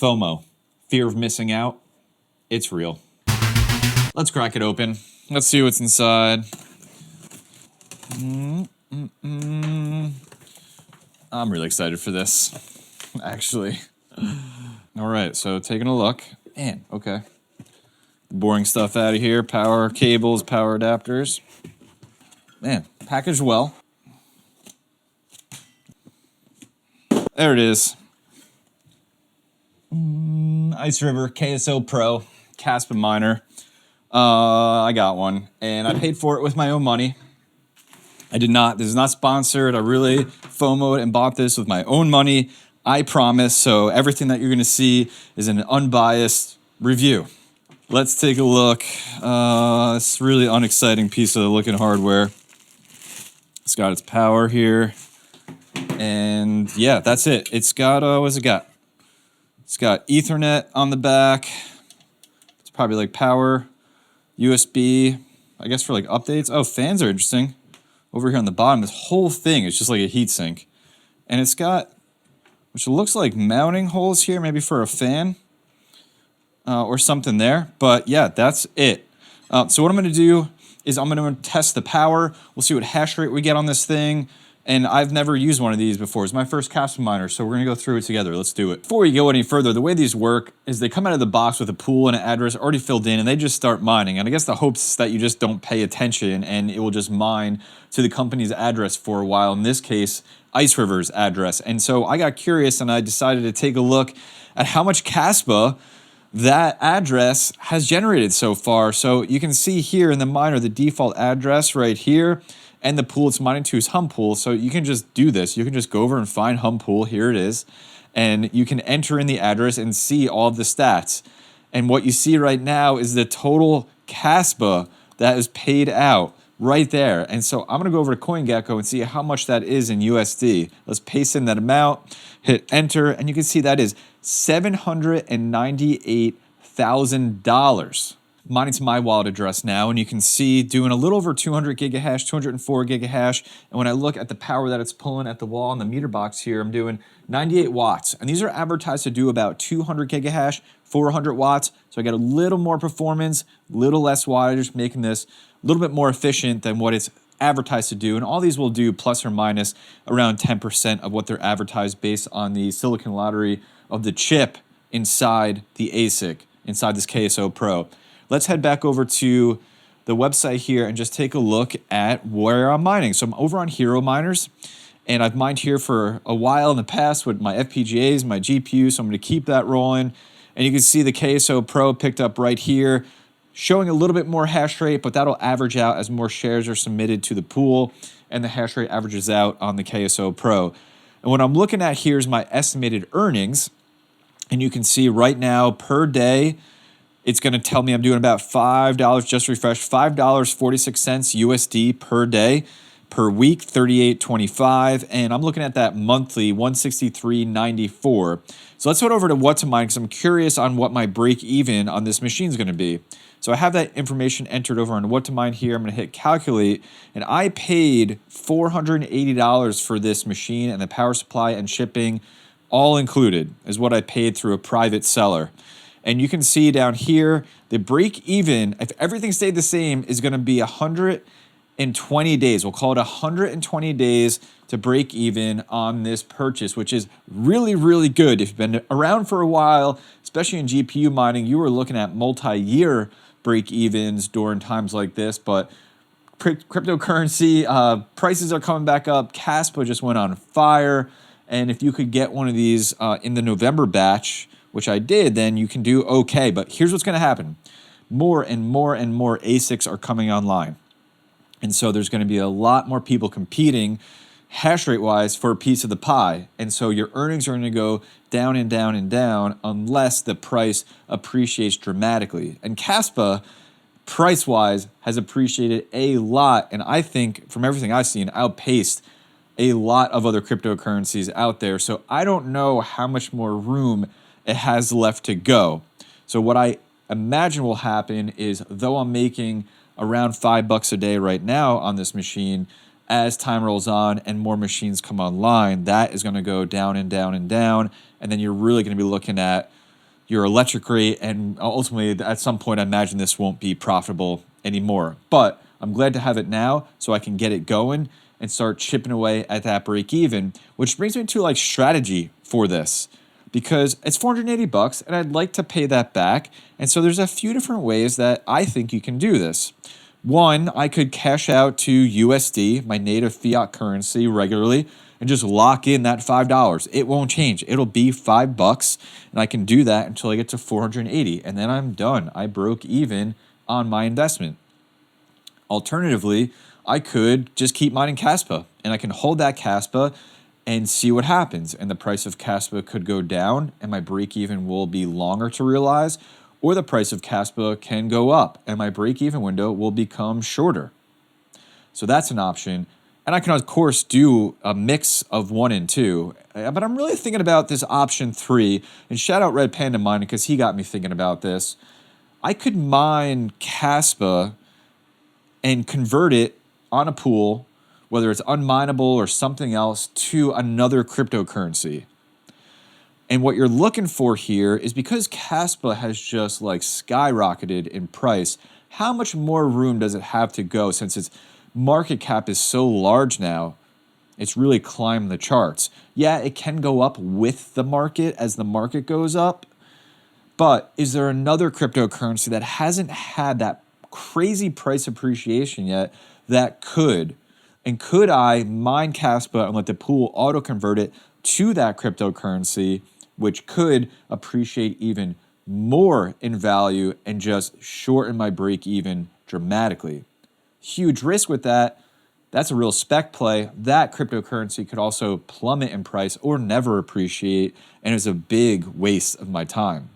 FOMO, fear of missing out, it's real. Let's crack it open. Let's see what's inside. I'm really excited for this, actually. All right, so taking a look. Man, okay. Boring stuff out of here. Power cables, power adapters. Man, packaged well. There it is. Ice River KSO Pro kaspa miner. I got one, and I paid for it with my own money. I did not. This is not sponsored. I really FOMO'd and bought this with my own money. I promise. So everything that you're going to see is an unbiased review. Let's take a look. This really unexciting piece of looking hardware. It's got its power here. And yeah, that's it. It's got, what's it got? It's got Ethernet on the back. It's probably like power, USB, I guess for like updates. Oh, fans are interesting. Over here on the bottom, this whole thing is just like a heatsink. And it's got, which looks like mounting holes here, maybe for a fan or something there. But yeah, that's it. So what I'm going to do is I'm going to test the power. We'll see what hash rate we get on this thing. And I've never used one of these before. It's my first kaspa miner, so we're going to go through it together. Let's do it. Before we go any further, the way these work is they come out of the box with a pool and an address already filled in, and they just start mining. And I guess the hopes is that you just don't pay attention, and it will just mine to the company's address for a while. In this case, Ice River's address. And so I got curious, and I decided to take a look at how much kaspa that address has generated so far. So you can see here in the miner, the default address right here, and the pool it's mining to is hum pool. So you can just do this. You can just go over and find hum pool. Here it is. And you can enter in the address and see all of the stats. And what you see right now is the total kaspa that is paid out right there. And so I'm going to go over to CoinGecko and see how much that is in USD. Let's paste in that amount, hit enter, and you can see that is $798,000. Mining to my wallet address now, and you can see doing a little over 200 gigahash, 204 gigahash. And when I look at the power that it's pulling at the wall on the meter box here, I'm doing 98 watts. And these are advertised to do about 200 gigahash, 400 watts. So I get a little more performance, little less wattage, making this a little bit more efficient than what it's advertised to do. And all these will do plus or minus around 10% of what they're advertised based on the silicon lottery of the chip inside the ASIC, inside this KSO Pro. Let's head back over to the website here and just take a look at where I'm mining. So I'm over on Hero Miners, and I've mined here for a while in the past with my FPGAs, my GPU, so I'm going to keep that rolling. And you can see the KSO Pro picked up right here, showing a little bit more hash rate, but that'll average out as more shares are submitted to the pool, and the hash rate averages out on the KSO Pro. And what I'm looking at here is my estimated earnings, and you can see right now per day, it's going to tell me I'm doing about $5, just refresh, $5.46 USD per day. Per week, $38.25, and I'm looking at that monthly, $163.94. So let's head over to what to mine, because I'm curious on what my break even on this machine is going to be. So I have that information entered over on what to mine here. I'm going to hit calculate, and I paid $480 for this machine, and the power supply and shipping, all included, is what I paid through a private seller. And you can see down here, the break even, if everything stayed the same, is going to be 120 days. We'll call it 120 days to break even on this purchase, which is really, really good. If you've been around for a while, especially in GPU mining, you were looking at multi-year break evens during times like this. But cryptocurrency prices are coming back up. Kaspa just went on fire. And if you could get one of these in the November batch, which I did, then you can do okay. But here's what's going to happen. More and more and more ASICs are coming online. And so there's going to be a lot more people competing hash rate wise for a piece of the pie. And so your earnings are going to go down and down and down unless the price appreciates dramatically. And kaspa, price wise, has appreciated a lot. And I think from everything I've seen, outpaced a lot of other cryptocurrencies out there. So I don't know how much more room it has left to go. So what I imagine will happen is, though I'm making around $5 a day right now on this machine, as time rolls on and more machines come online, that is going to go down and down and down. And then you're really going to be looking at your electric rate, and ultimately at some point I imagine this won't be profitable anymore. But I'm glad to have it now so I can get it going and start chipping away at that break even, which brings me to like strategy for this, because it's 480 bucks and I'd like to pay that back. And so there's a few different ways that I think you can do this. One, I could cash out to USD, my native fiat currency, regularly and just lock in that $5. It won't change. It'll be $5 and I can do that until I get to 480 and then I'm done. I broke even on my investment. Alternatively, I could just keep mining kaspa and I can hold that kaspa and see what happens. And the price of kaspa could go down and my break even will be longer to realize, or the price of kaspa can go up and my break even window will become shorter. So that's an option. And I can, of course, do a mix of 1 and 2, but I'm really thinking about this option 3. And shout out Red Panda Mining because he got me thinking about this. I could mine kaspa and convert it on a pool, whether it's unmineable or something else, to another cryptocurrency. And what you're looking for here is, because kaspa has just like skyrocketed in price, how much more room does it have to go, since its market cap is so large now? It's really climbed the charts. Yeah, it can go up with the market as the market goes up, but is there another cryptocurrency that hasn't had that crazy price appreciation yet that could? And could I mine kaspa and let the pool auto convert it to that cryptocurrency, which could appreciate even more in value and just shorten my break even dramatically? Huge risk with that. That's a real spec play. That cryptocurrency could also plummet in price or never appreciate, and is a big waste of my time.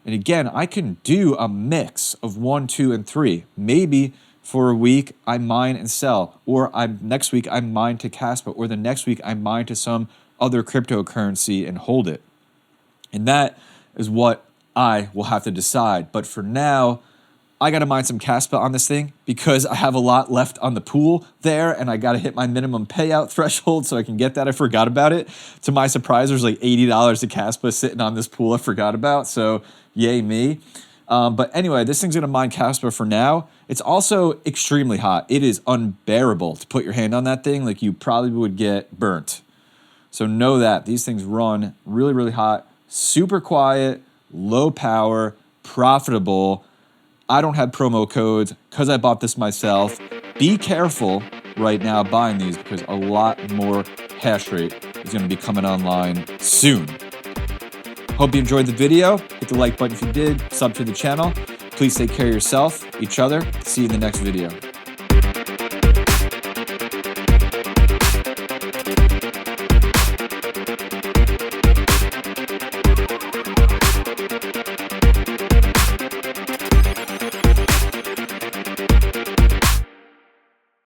And again, I can do a mix of 1, 2, and 3. Maybe for a week I mine and sell, or next week I mine to kaspa, or the next week I mine to some other cryptocurrency and hold it. And that is what I will have to decide. But for now, I got to mine some kaspa on this thing because I have a lot left on the pool there, and I got to hit my minimum payout threshold so I can get that. I forgot about it. To my surprise, there's like $80 of kaspa sitting on this pool I forgot about, so yay me. But anyway, this thing's going to mine kaspa for now. It's also extremely hot. It is unbearable to put your hand on that thing. Like, you probably would get burnt. So know that. These things run really, really hot, super quiet, low power, profitable. I don't have promo codes because I bought this myself. Be careful right now buying these because a lot more Hashrate is going to be coming online soon. Hope you enjoyed the video. Hit the like button if you did. Sub to the channel. Please take care of yourself, each other. See you in the next video.